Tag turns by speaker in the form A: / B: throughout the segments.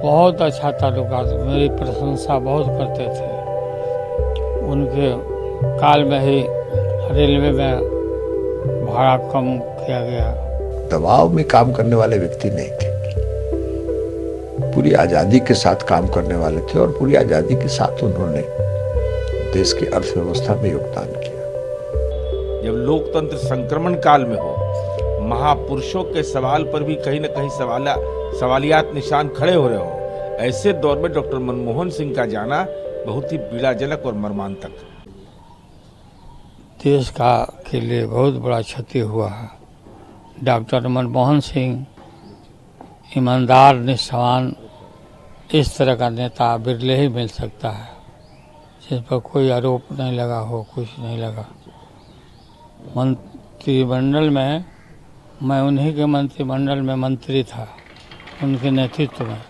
A: बहुत अच्छा ताल्लुकात, मेरी प्रशंसा बहुत करते थे। उनके काल में ही रेलवे में भाड़ा कम किया गया।
B: दबाव में काम करने वाले व्यक्ति नहीं थे, पूरी आजादी के साथ काम करने वाले थे और पूरी आजादी के साथ उन्होंने देश की अर्थव्यवस्था में योगदान किया।
C: जब लोकतंत्र संक्रमण काल में हो, महापुरुषों के सवाल पर भी कहीं न कहीं सवालियात निशान खड़े हो रहे हो, ऐसे दौर में डॉक्टर मनमोहन सिंह का जाना बहुत ही पीड़ाजनक और मर्मांतक है।
A: देश का के लिए बहुत बड़ा क्षति हुआ है। डॉक्टर मनमोहन सिंह ईमानदार, निष्ठावान, इस तरह का नेता बिरले ही मिल सकता है जिस पर कोई आरोप नहीं लगा हो, कुछ नहीं लगा। मंत्रिमंडल में मैं उन्हीं के मंत्रिमंडल में मंत्री था, उनके नेतृत्व में,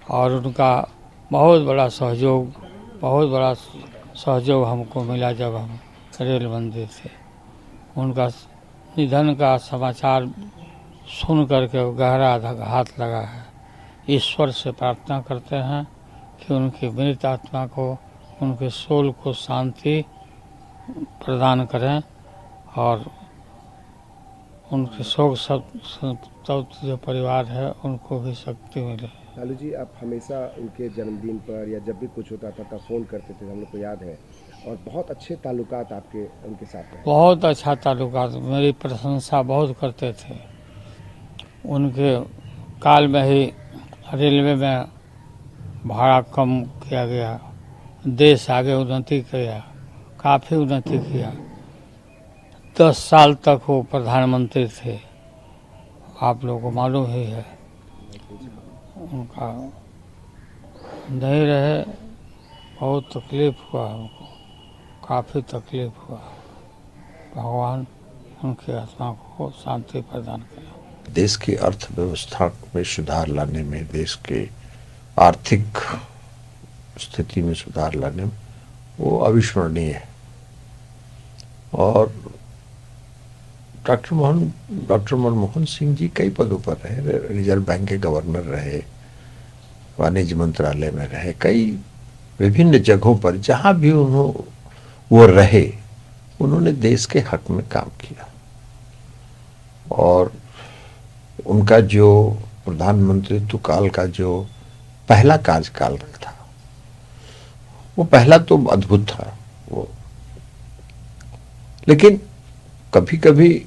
A: और उनका बहुत बड़ा सहयोग हमको मिला जब हम रेल मंत्री थे। उनका निधन का समाचार सुन करके गहरा आघात लगा है। ईश्वर से प्रार्थना करते हैं कि उनकी मृत आत्मा को, उनके सोल को शांति प्रदान करें और उनके शोक संतप्त जो परिवार है उनको भी शक्ति मिले।
D: लालू जी, आप हमेशा उनके जन्मदिन पर या जब भी कुछ होता था तब फ़ोन करते थे, हम लोग को याद है, और बहुत अच्छे ताल्लुकात आपके उनके साथ हैं।
A: बहुत अच्छा ताल्लुकात, मेरी प्रशंसा बहुत करते थे। उनके काल में ही रेलवे में भाड़ा कम किया गया, देश आगे उन्नति किया, काफ़ी उन्नति किया। 10 साल तक वो प्रधानमंत्री थे, आप लोगों को मालूम ही है। उनका नहीं रहे, बहुत तकलीफ हुआ हमको, काफ़ी तकलीफ हुआ। भगवान उनकी आत्मा को शांति प्रदान करें।
B: देश की अर्थव्यवस्था में सुधार लाने में, देश के आर्थिक स्थिति में सुधार लाने में वो अविस्मरणीय है। और डॉक्टर मनमोहन सिंह जी कई पदों पर रहे, रिजर्व बैंक के गवर्नर रहे, वाणिज्य मंत्रालय में रहे, कई विभिन्न जगहों पर जहां भी वो रहे, उन्होंने देश के हक में काम किया। और उनका जो प्रधानमंत्रित्व काल का जो पहला कार्यकाल था, वो पहला तो अद्भुत था वो। लेकिन कभी कभी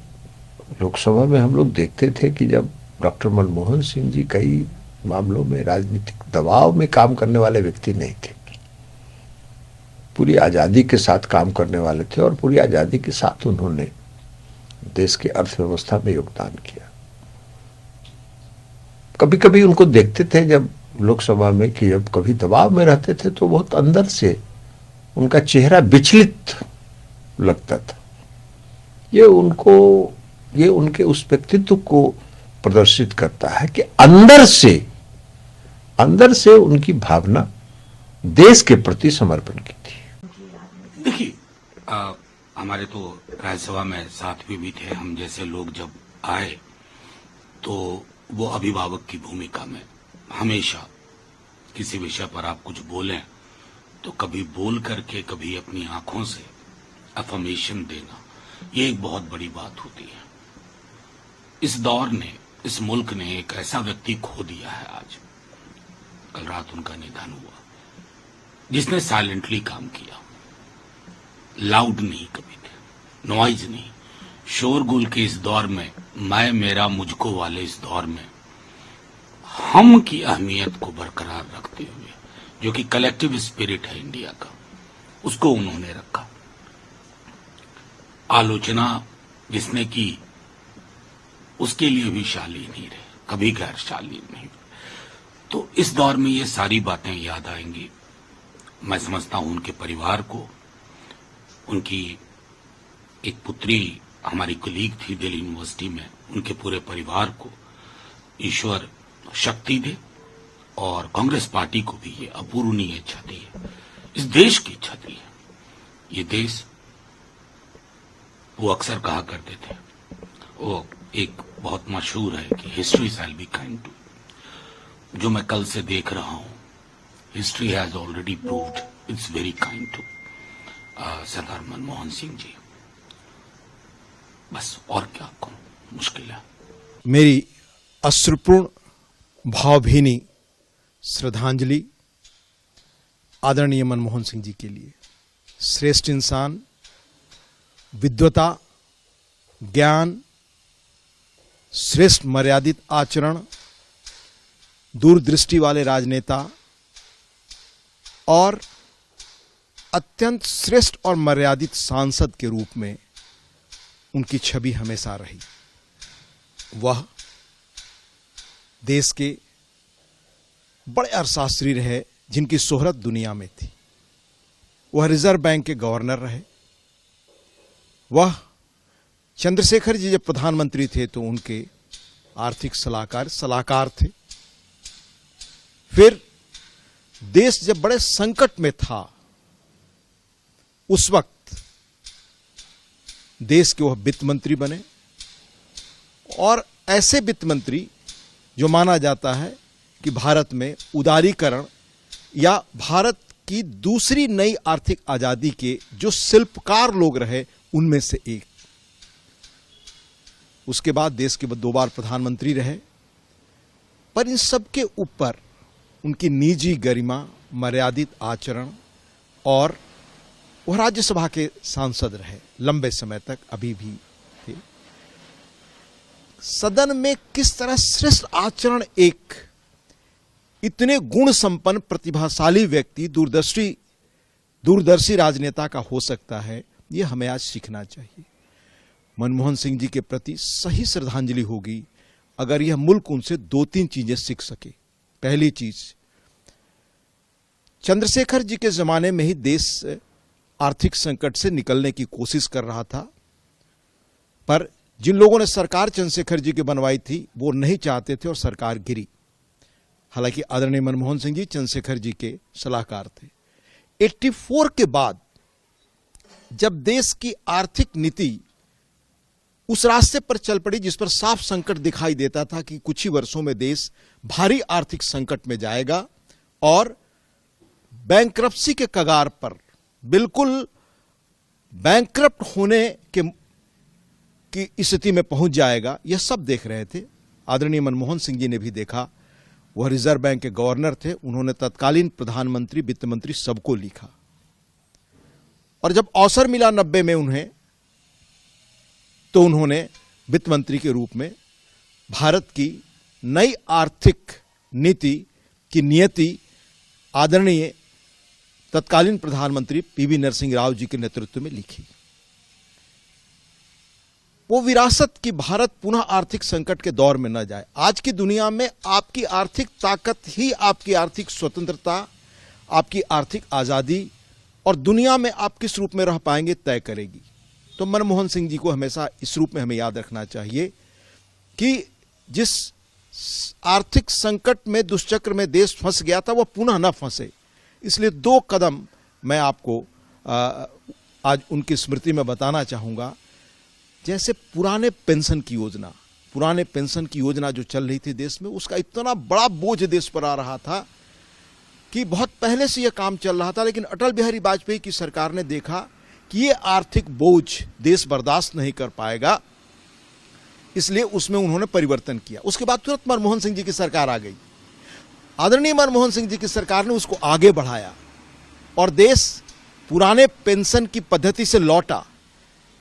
B: लोकसभा में हम लोग देखते थे कि जब डॉक्टर मनमोहन सिंह जी कई मामलों में राजनीतिक दबाव में काम करने वाले व्यक्ति नहीं थे, पूरी आजादी के साथ काम करने वाले थे और पूरी आजादी के साथ उन्होंने देश की अर्थव्यवस्था में योगदान किया। कभी कभी उनको देखते थे जब लोकसभा में कि जब कभी दबाव में रहते थे तो बहुत अंदर से उनका चेहरा विचलित लगता था। ये उनके उस व्यक्तित्व को प्रदर्शित करता है कि अंदर से उनकी भावना देश के प्रति समर्पण की थी।
E: देखिए, हमारे तो राज्यसभा में साथी भी थे, हम जैसे लोग जब आए तो वो अभिभावक की भूमिका में हमेशा किसी विषय पर आप कुछ बोलें तो कभी बोल करके, कभी अपनी आंखों से अफर्मेशन देना, ये एक बहुत बड़ी बात होती है। इस दौर ने, इस मुल्क ने एक ऐसा व्यक्ति खो दिया है आज। कल रात उनका निधन हुआ, जिसने साइलेंटली काम किया, लाउड नहीं कभी थे, नॉइज नहीं, शोरगुल के इस दौर में, मैं मेरा मुझको वाले इस दौर में हम की अहमियत को बरकरार रखते हुए, जो कि कलेक्टिव स्पिरिट है इंडिया का, उसको उन्होंने रखा। आलोचना जिसने की उसके लिए भी शालीन ही रहे, कभी गैर शालीन नहीं। तो इस दौर में ये सारी बातें याद आएंगी। मैं समझता हूं उनके परिवार को, उनकी एक पुत्री हमारी कलीग थी दिल्ली यूनिवर्सिटी में, उनके पूरे परिवार को ईश्वर शक्ति दे, और कांग्रेस पार्टी को भी ये अपूरणीय क्षति है, इस देश की क्षति है। ये देश, वो अक्सर कहा करते थे, वो एक बहुत मशहूर है कि history shall be kind to. जो मैं कल से देख रहा हूं, history has already proved it's very kind to Sardar Manmohan Singh ji. बस और क्या कहूं, मुश्किल है।
F: मेरी अश्रुपूर्ण भावभीनी श्रद्धांजलि आदरणीय मनमोहन सिंह जी के लिए। श्रेष्ठ इंसान, विद्वता, ज्ञान, श्रेष्ठ मर्यादित आचरण, दूरदृष्टि वाले राजनेता और अत्यंत श्रेष्ठ और मर्यादित सांसद के रूप में उनकी छवि हमेशा रही। वह देश के बड़े अर्थशास्त्री रहे जिनकी शोहरत दुनिया में थी। वह रिजर्व बैंक के गवर्नर रहे। वह चंद्रशेखर जी जब प्रधानमंत्री थे तो उनके आर्थिक सलाहकार थे। फिर देश जब बड़े संकट में था उस वक्त देश के वह वित्त मंत्री बने, और ऐसे वित्त मंत्री जो माना जाता है कि भारत में उदारीकरण या भारत की दूसरी नई आर्थिक आजादी के जो शिल्पकार लोग रहे उनमें से एक। उसके बाद देश के 2 बार प्रधानमंत्री रहे। पर इन सब के ऊपर उनकी निजी गरिमा, मर्यादित आचरण, और वह राज्यसभा के सांसद रहे लंबे समय तक, अभी भी थे। सदन में किस तरह श्रेष्ठ आचरण एक इतने गुण संपन्न प्रतिभाशाली व्यक्ति, दूरदर्शी राजनेता का हो सकता है, यह हमें आज सीखना चाहिए। मनमोहन सिंह जी के प्रति सही श्रद्धांजलि होगी अगर यह मुल्क उनसे 2-3 चीजें सीख सके। पहली चीज, चंद्रशेखर जी के जमाने में ही देश आर्थिक संकट से निकलने की कोशिश कर रहा था, पर जिन लोगों ने सरकार चंद्रशेखर जी की बनवाई थी वो नहीं चाहते थे और सरकार गिरी। हालांकि आदरणीय मनमोहन सिंह जी चंद्रशेखर जी के सलाहकार थे। 84 के बाद जब देश की आर्थिक नीति उस रास्ते पर चल पड़ी जिस पर साफ संकट दिखाई देता था कि कुछ ही वर्षों में देश भारी आर्थिक संकट में जाएगा और बैंकरप्सी के कगार पर, बिल्कुल बैंकरप्ट होने की स्थिति में पहुंच जाएगा, यह सब देख रहे थे। आदरणीय मनमोहन सिंह जी ने भी देखा। वह रिजर्व बैंक के गवर्नर थे। उन्होंने तत्कालीन प्रधानमंत्री, वित्त मंत्री सबको लिखा, और जब अवसर मिला 90 में उन्हें, तो उन्होंने वित्त मंत्री के रूप में भारत की नई आर्थिक नीति की नियति आदरणीय तत्कालीन प्रधानमंत्री पीवी नरसिंह राव जी के नेतृत्व में लिखी। वो विरासत की भारत पुनः आर्थिक संकट के दौर में न जाए। आज की दुनिया में आपकी आर्थिक ताकत ही आपकी आर्थिक स्वतंत्रता, आपकी आर्थिक आजादी और दुनिया में आप किस रूप में रह पाएंगे तय करेगी। तो मनमोहन सिंह जी को हमेशा इस रूप में हमें याद रखना चाहिए कि जिस आर्थिक संकट में, दुष्चक्र में देश फंस गया था, वह पुनः न फंसे। इसलिए 2 कदम मैं आपको आज उनकी स्मृति में बताना चाहूंगा। जैसे पुराने पेंशन की योजना जो चल रही थी देश में, उसका इतना बड़ा बोझ देश पर आ रहा था कि बहुत पहले से यह काम चल रहा था, लेकिन अटल बिहारी वाजपेयी की सरकार ने देखा कि ये आर्थिक बोझ देश बर्दाश्त नहीं कर पाएगा, इसलिए उसमें उन्होंने परिवर्तन किया। उसके बाद तुरंत मनमोहन सिंह जी की सरकार आ गई। आदरणीय मनमोहन सिंह जी की सरकार ने उसको आगे बढ़ाया और देश पुराने पेंशन की पद्धति से लौटा।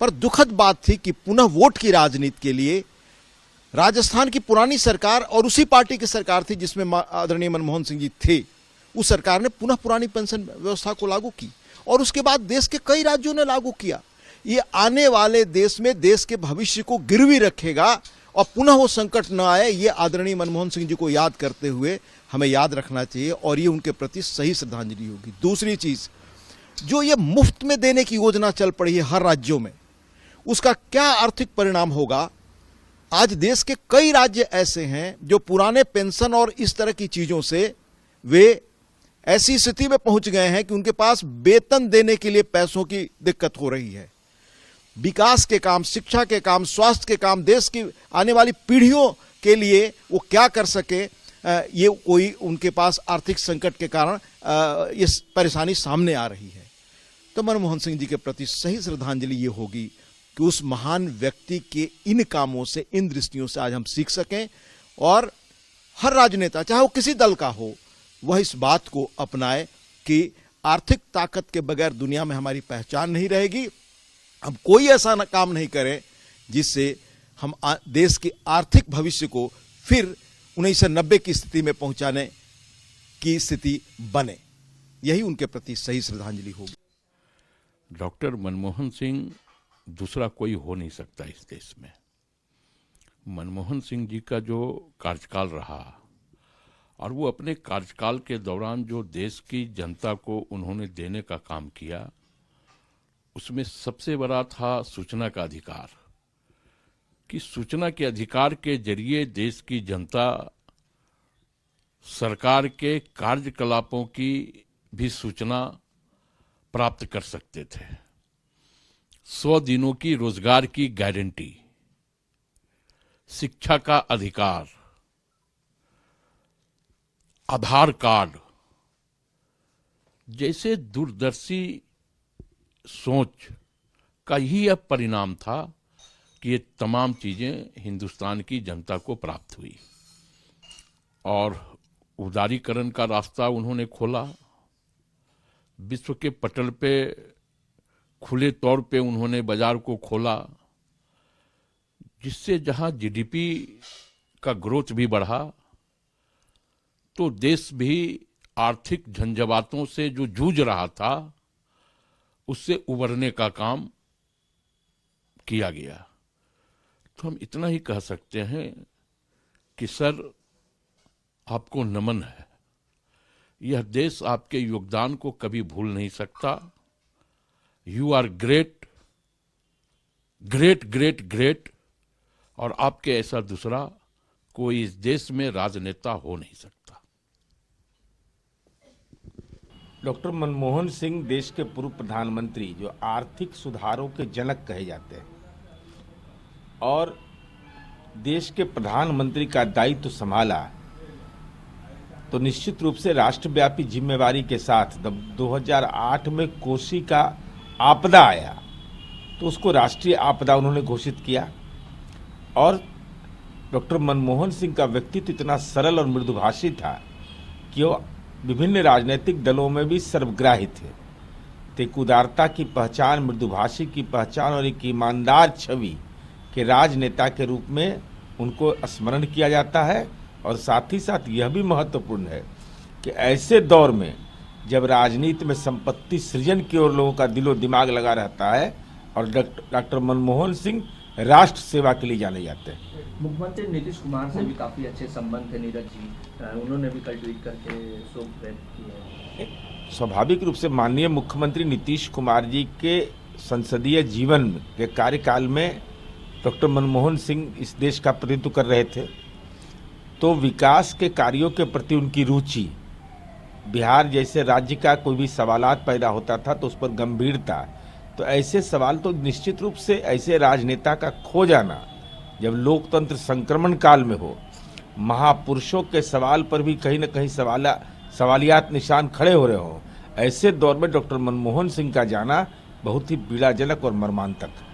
F: पर दुखद बात थी कि पुनः वोट की राजनीति के लिए राजस्थान की पुरानी सरकार, और उसी पार्टी की सरकार थी जिसमें आदरणीय मनमोहन सिंह जी थे, उस सरकार ने पुनः पुरानी पेंशन व्यवस्था को लागू की और उसके बाद देश के कई राज्यों ने लागू किया। ये आने वाले देश में देश के भविष्य को गिरवी रखेगा और पुनः वो संकट न आए, ये आदरणीय मनमोहन सिंह जी को याद करते हुए हमें याद रखना चाहिए और ये उनके प्रति सही श्रद्धांजलि होगी। दूसरी चीज, जो ये मुफ्त में देने की योजना चल पड़ी है हर राज्यों में, उसका क्या आर्थिक परिणाम होगा। आज देश के कई राज्य ऐसे हैं जो पुराने पेंशन और इस तरह की चीजों से वे ऐसी स्थिति में पहुंच गए हैं कि उनके पास वेतन देने के लिए पैसों की दिक्कत हो रही है। विकास के काम, शिक्षा के काम, स्वास्थ्य के काम, देश की आने वाली पीढ़ियों के लिए वो क्या कर सके, ये कोई उनके पास आर्थिक संकट के कारण ये परेशानी सामने आ रही है। तो मनमोहन सिंह जी के प्रति सही श्रद्धांजलि ये होगी कि उस महान व्यक्ति के इन कामों से, इन दृष्टियों से आज हम सीख सकें और हर राजनेता, चाहे वो किसी दल का हो, वह इस बात को अपनाए कि आर्थिक ताकत के बगैर दुनिया में हमारी पहचान नहीं रहेगी। हम कोई ऐसा काम नहीं करें जिससे हम देश के आर्थिक भविष्य को फिर 1990 की स्थिति में पहुंचाने की स्थिति बने। यही उनके प्रति सही श्रद्धांजलि होगी।
G: डॉक्टर मनमोहन सिंह दूसरा कोई हो नहीं सकता इस देश में। मनमोहन सिंह जी का जो कार्यकाल रहा और वो अपने कार्यकाल के दौरान जो देश की जनता को उन्होंने देने का काम किया, उसमें सबसे बड़ा था सूचना का अधिकार। कि सूचना के अधिकार के जरिए देश की जनता सरकार के कार्यकलापों की भी सूचना प्राप्त कर सकते थे। 100 दिनों की रोजगार की गारंटी, शिक्षा का अधिकार, आधार कार्ड जैसे दूरदर्शी सोच का ही अब परिणाम था कि ये तमाम चीजें हिंदुस्तान की जनता को प्राप्त हुई और उदारीकरण का रास्ता उन्होंने खोला। विश्व के पटल पे खुले तौर पे उन्होंने बाजार को खोला, जिससे जहां जीडीपी का ग्रोथ भी बढ़ा तो देश भी आर्थिक झंझावातों से जो जूझ रहा था उससे उबरने का काम किया गया। तो हम इतना ही कह सकते हैं कि सर, आपको नमन है। यह देश आपके योगदान को कभी भूल नहीं सकता। You are great great great great, और आपके ऐसा दूसरा कोई इस देश में राजनेता हो नहीं सकता।
C: डॉक्टर मनमोहन सिंह देश के पूर्व प्रधानमंत्री, जो आर्थिक सुधारों के जनक कहे जाते हैं, और देश के प्रधानमंत्री का दायित्व संभाला तो निश्चित रूप से राष्ट्रव्यापी जिम्मेवारी के साथ 2008 में कोसी का आपदा आया तो उसको राष्ट्रीय आपदा उन्होंने घोषित किया। और डॉक्टर मनमोहन सिंह का व्यक्तित्व इतना सरल और मृदुभाषी था कि वो विभिन्न राजनीतिक दलों में भी सर्वग्राही थे। एक उदारता की पहचान, मृदुभाषी की पहचान और एक ईमानदार छवि के राजनेता के रूप में उनको स्मरण किया जाता है। और साथ ही साथ यह भी महत्वपूर्ण है कि ऐसे दौर में जब राजनीति में संपत्ति सृजन की ओर लोगों का दिलो दिमाग लगा रहता है और डॉक्टर मनमोहन सिंह राष्ट्र सेवा के लिए जाने जाते हैं।
H: मुख्यमंत्री नीतीश कुमार से भी काफी अच्छे संबंध थे नीरज जी, उन्होंने भी कल ट्वीट करके शोक व्यक्त किया है।
C: स्वाभाविक रूप से माननीय मुख्यमंत्री नीतीश कुमार जी के संसदीय जीवन के कार्यकाल में डॉक्टर मनमोहन सिंह इस देश का प्रतिनिधित्व कर रहे थे, तो विकास के कार्यों के प्रति उनकी रुचि, बिहार जैसे राज्य का कोई भी सवालात पैदा होता था तो उस पर गंभीरता, तो ऐसे सवाल तो निश्चित रूप से ऐसे राजनेता का खो जाना जब लोकतंत्र संक्रमण काल में हो, महापुरुषों के सवाल पर भी कहीं न कहीं सवालियात निशान खड़े हो रहे हों, ऐसे दौर में डॉक्टर मनमोहन सिंह का जाना बहुत ही पीड़ाजनक और मर्मांतक है।